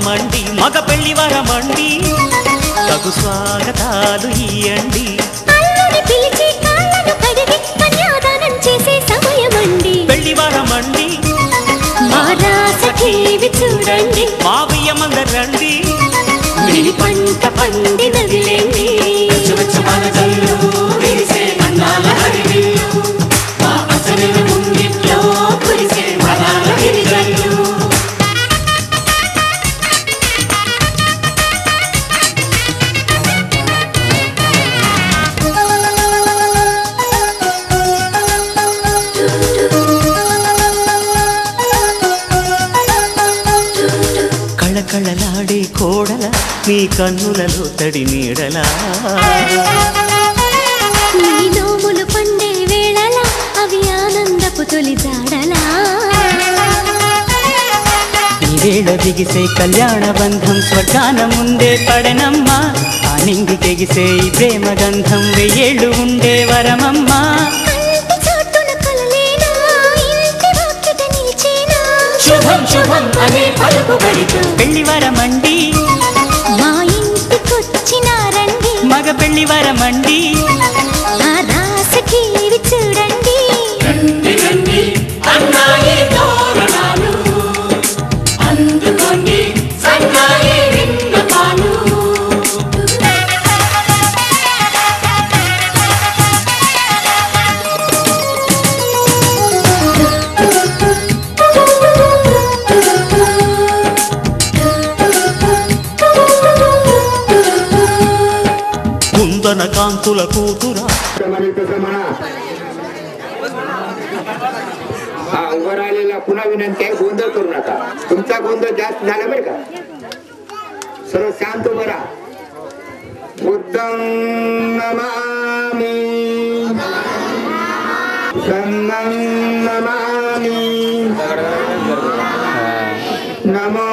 మండి మగ పెళ్లి వరమండి తగు స్వాగతాలు ఇయ్యండి అల్లుడి పిలిచి కాళ్ళను కడిగి కన్యాదానం చేసే సమయమండి పెళ్లి వరమండి మా రాసఖీవి చూడండి మా బియ్యమందరండి మీ పంట పండినదిలేండి చవచవన జల్లు విరిసే అన్నాల హరివిల్లు మా అసలిన ముంగిట్లో కురిసే వనాల గిరిజల్లు కళకళలాడే కోడల నీ కన్నులలో తడి నీడలా నీ నోములు పండే వేళలా అవి ఆనందపు తొలి జాడలా ఈ వేళ బిగిసే కళ్యాణ బంధం స్వర్గాన ముందే పడనమ్మా ఆ నింగికెగిసే ఈ ప్రేమ గంధం వెయ్యేళ్ళు ఉండే వరమమ్మా శుభం శుభం అనే పలుకుబడితో పెళ్లి వరమండి మా ఇంటికొచ్చినారండి మగ పెళ్లి వరమండి ఆ రాసఖీవి చూడండి రండి రండి అన్నాయి తోరణాలు అందుకోండి సన్నాయి విన్నపాలు కుందన కాంతుల కూతురా उभं राहिलेला पुन्हा विनंती आहे गोंधळ करू नका तुमचा गोंधळ जास्त झाला बरं का सर्व शांत उभं राहा बुद्धं नमामि धम्मं नमामि नमो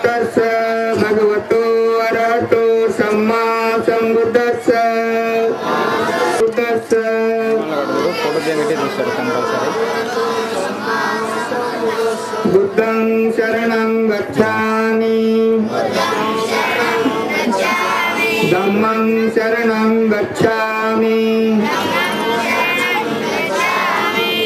तस्स भगवतो अरहतो सम्मा सम्बुद्धस्स बुद्धं शरणं गच्छामि धम्मं शरणं गच्छामि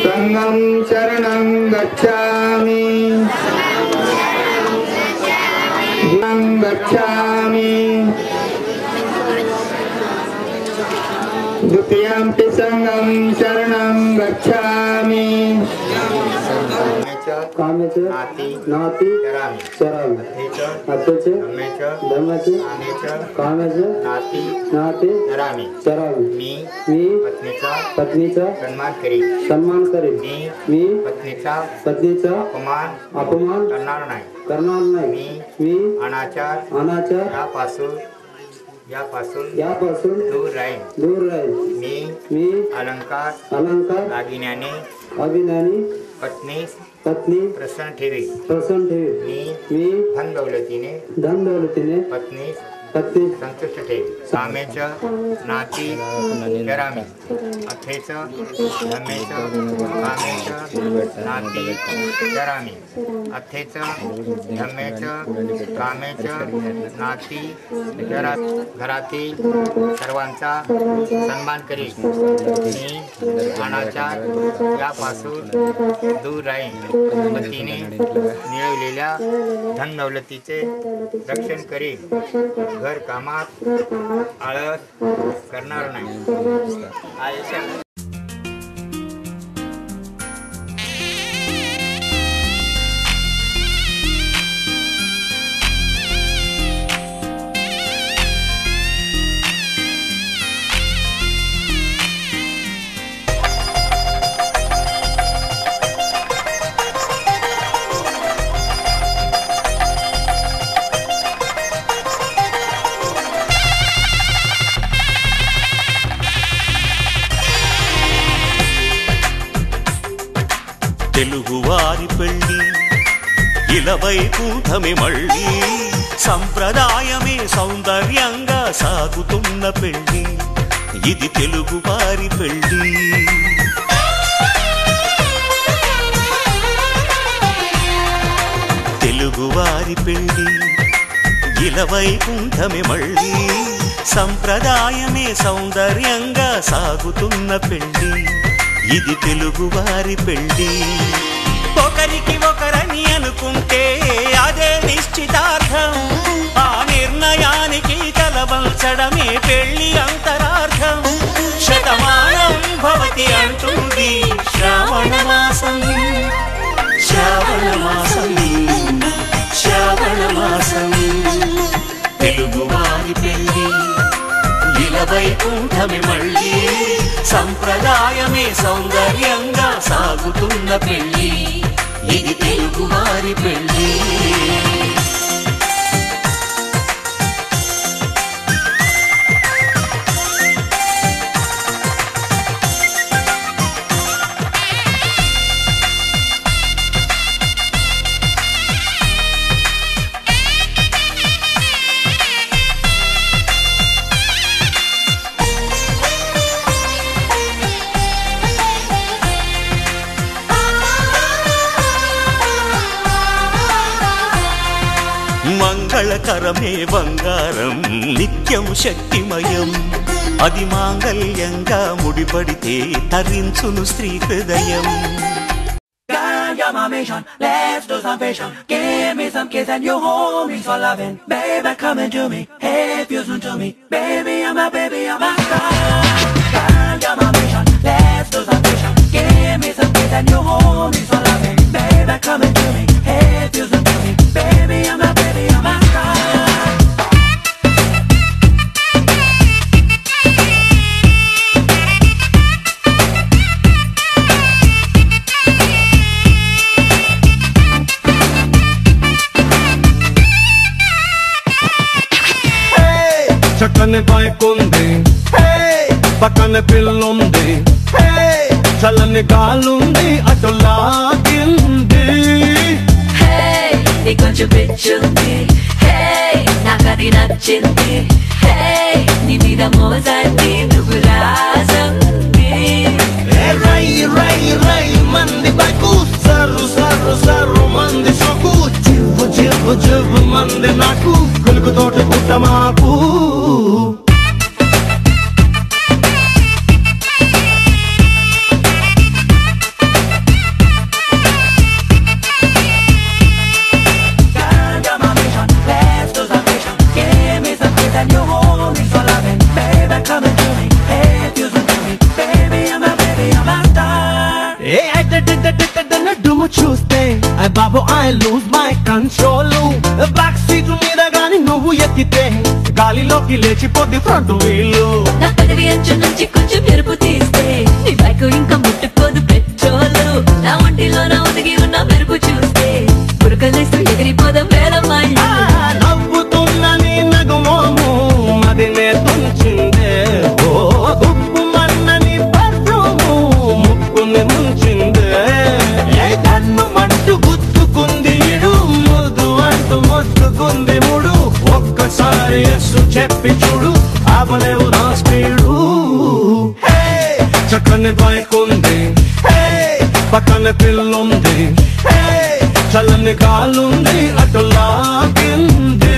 संघं शरणं गच्छामि बुद्धं गच्छामि द्वितीयंपि संघं शरणं गच्छामि कामेच नाति चरामि अर्थेच धम्मेच कामेच नाति चरामि मी पत्नीचा सन्मान करेन मी पत्नीचा अपमान करणार नाही मी अनाचार यापासून दूर राहीन मी अलंकार दागिन्याने पत्नी प्रसन्न ठेवी मी धन दौलतीने पत्नी संतुष्ट ठेवी कामेच नाती करामी अथेच धमेच कामेच नाती करामी अथेच धमेच कामेच नाती घरातील सर्वांचा सन्मान करीन मी अनाचार यापासून दूर राहीन पतीने मिळवलेल्या धन दौलतीचे रक्षण करीन घर कामात आळस करणार नाही తెలుగువారి పెళ్ళి ఇలవైకుంఠమే మళ్ళీ సంప్రదాయమే సౌందర్యంగా సాగుతున్న పెళ్ళి ఇది తెలుగువారి పెళ్ళి తెలుగువారి పెళ్ళి ఇలవైకుంఠమే మళ్ళీ సంప్రదాయమే సౌందర్యంగా సాగుతున్న పెళ్ళి ఇది తెలుగువారి పెళ్ళి ఒకరికి ఒకరని అనుకుంటే అదే నిశ్చితార్థం ఆ నిర్ణయానికి తలవంచడమే పెళ్లి అంతరార్థం శతమానం భవతి అంటుంది శ్రావణ మాసం శ్రావణ మాసం శ్రావణ మాసం తెలుగువారి పెళ్ళి ఇలవైకుంఠమే మళ్ళీ సంప్రదాయమే సౌందర్యంగా సాగుతున్న పెళ్ళి ఇది తెలుగువారి పెళ్ళి మంగళకరమే బంగారం నిత్యం శక్తిమయం అది మాంగళ్యంగా ముడిపడితే తరించును స్త్రీ హృదయం You're my mission, let's do some fishing. Give me some kiss and you hold me for loving. Baby, come and do me, hey, if you listen to me. Baby, I'm a star. Girl, you're my mission, let's do some fishing. Give me some kiss and you hold me for loving. Baby, come and do me, hey, if you listen to me. Baby, I'm a star. చక్కని bike ఉంది పక్కన పిల్లుంది చల్లని గాలుంది అటు లాగింది కొంచెం పిచ్చుంది నాకది నచ్చింది నీ మీద మోజండి నువ్వు రాజంది రై రై రై మంది బైకు సర్రు సర్రు సర్రు మంది సొక్కు జివ్వు జివ్వు జివ్వు మంది నాకు కొలుకు తోట పుట్ట మాకు చూస్తే బాబు I lose my control back seat మీద గాని నువ్వు ఎక్కితే గాలిలోకి లేచిపోద్ది ఫ్రంట్ వీలు నా పదవి అంచు నుంచి కొంచెం మెరుపు తీస్తే నీ బైక్ ఇంకా ముట్టుకోదు పెట్రోలు నా ఒంటిలో నా ఒదిగి ఉన్న మెరుపు చూస్తే పురకలేస్తూ ఎగిరిపోదాం వేల మైళ్ళు నవ్వుతున్న నీ నగుమోము మదినే తుంచిందే ఓ ఉప్పు మన్నని పర్ఫ్యూము ముక్కుని ముంచిందే కన్ను మంటు గుర్తుకుంది ఇడు ముద్దు అంటూ మొత్తుకుంది ముడు ఒక్కసారి ఎస్సు చెప్పి చూడు ఆపలేవు నా స్పీడు చక్కని బైక్ ఉంది పక్కన పిల్లుంది చల్లని గాలుంది అటు లాగింది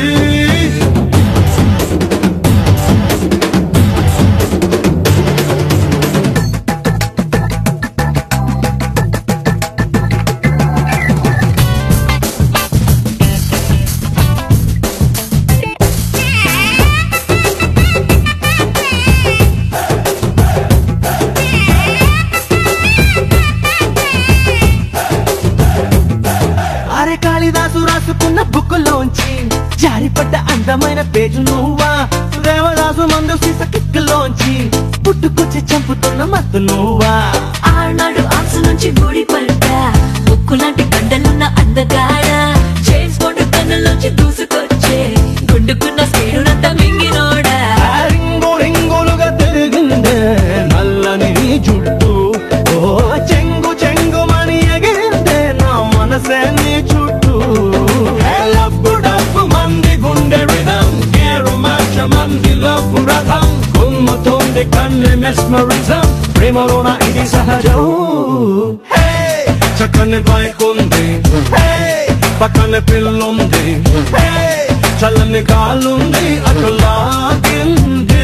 కాళిదాసు రాసుకున్న బుక్కులోంచి జారిపడ్డ అందమైన పేజు నువ్వా దేవదాసు మందు సీస కిక్కులోంచి పుట్టుకొచ్చి చంపుతున్న మత్తు నువ్వా ఆనాడు ఆంస నుంచి ఊడిపడ్డా ముక్కు లాంటి గంటలున్న అందగాడ చేన్స్ బోర్డు కన్నులోంచి దూసుకొచ్చే గుండుకున్న స్పీడునంతా మింగినోడా రింగు రింగులుగా తిరిగిందే నల్లని జుట్టు ఓ చెంగు చెంగు మని ఎగిరింది కంది కన్ను మెస్మరిజం ప్రేమలోన ఇది సహజం చక్కని బైక్ ఉంది పక్కన పిల్లుంది చల్లని కాలుంది అటు లాగింది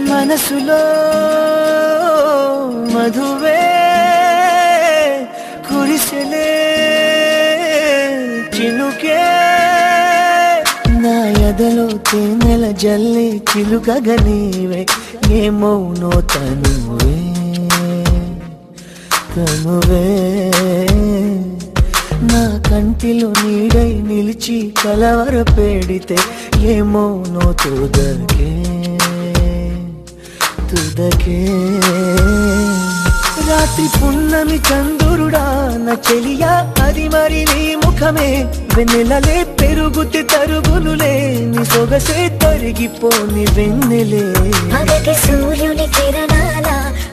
మనసులో మధువే కురిసెలే చినుకే నా ఎదలో తేనెల జల్లి చిలుకగా నీవే ఏమౌనో తనువే నా కంటిలో నీడై నిలిచి కలవర పెడితే ఏమౌనో తుదకే రాత్రి పున్నమి చంద్రుడా నా చెలియా అది మరి నీ ముఖమే వెన్నెలలే పెరుగుతే తరుగునులే నీ సొగసే తరిగిపోని వెన్నెలే పగటి సూర్యుని కిరణాల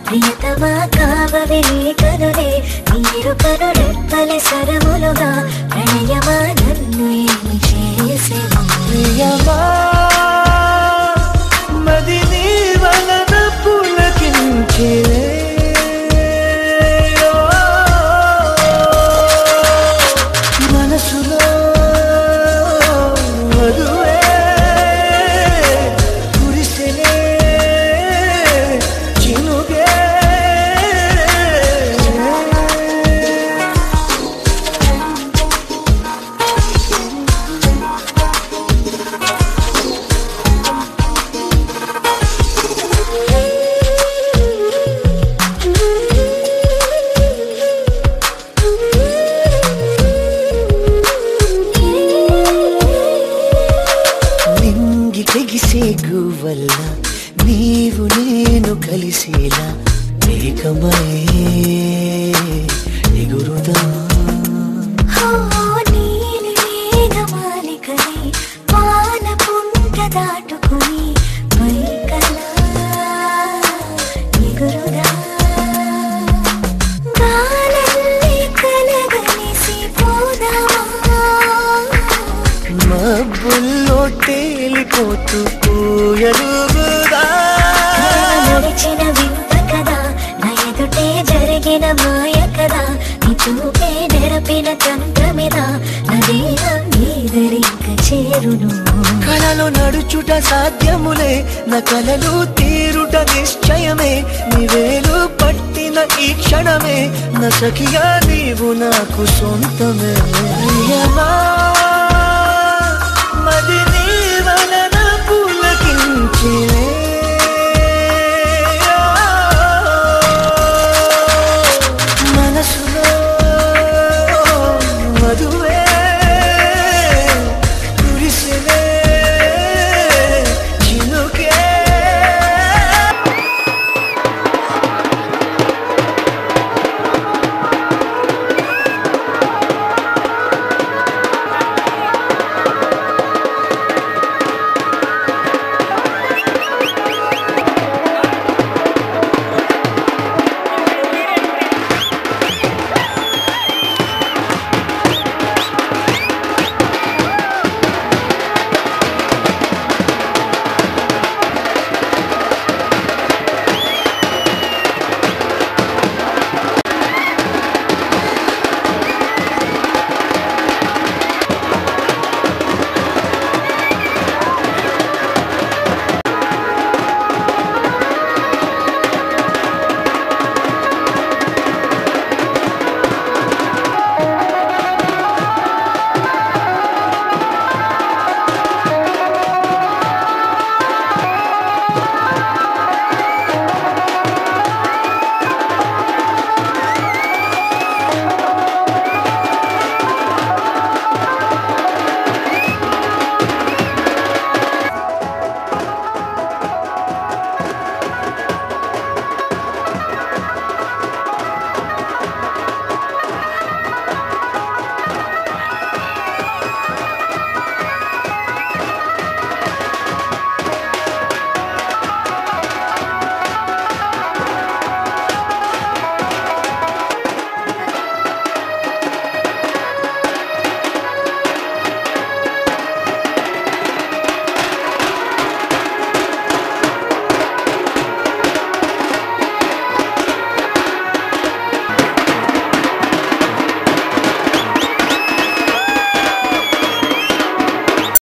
ప్రియతమా కావవే నీ కనులే నీరు కను రెప్పలే సరములుగా ప్రణయమా నన్ను ఏమి చేసేవా ప్రియమా మది నీ వలన పులకించే మనసులో మధువే కురిసెలే చినుగే వల్ల నీవు నేను కలిసేలా ఏకమై ఎగురుదా నీలి మేఘమాలికని పాల పుంట దాటుకుని పైకలా ఎగురుదా గాలల్లి కలగలిసి పోదామా మబ్బుల్లో తేలిపోతూ పూయలుగుదా నడిచిన వింత కదా నా ఎదుటే జరిగిన మాయ కదా నీ చూపే నెరపిన తంత్రమిదా నా దేహం నీదరింక చేరును కలలో నడుచుట సాధ్యములే నా కలలు తీరుట నిశ్చయమే నీవేలు పట్టిన ఈ క్షణమే నా సఖియా నీవు నాకు సొంతమే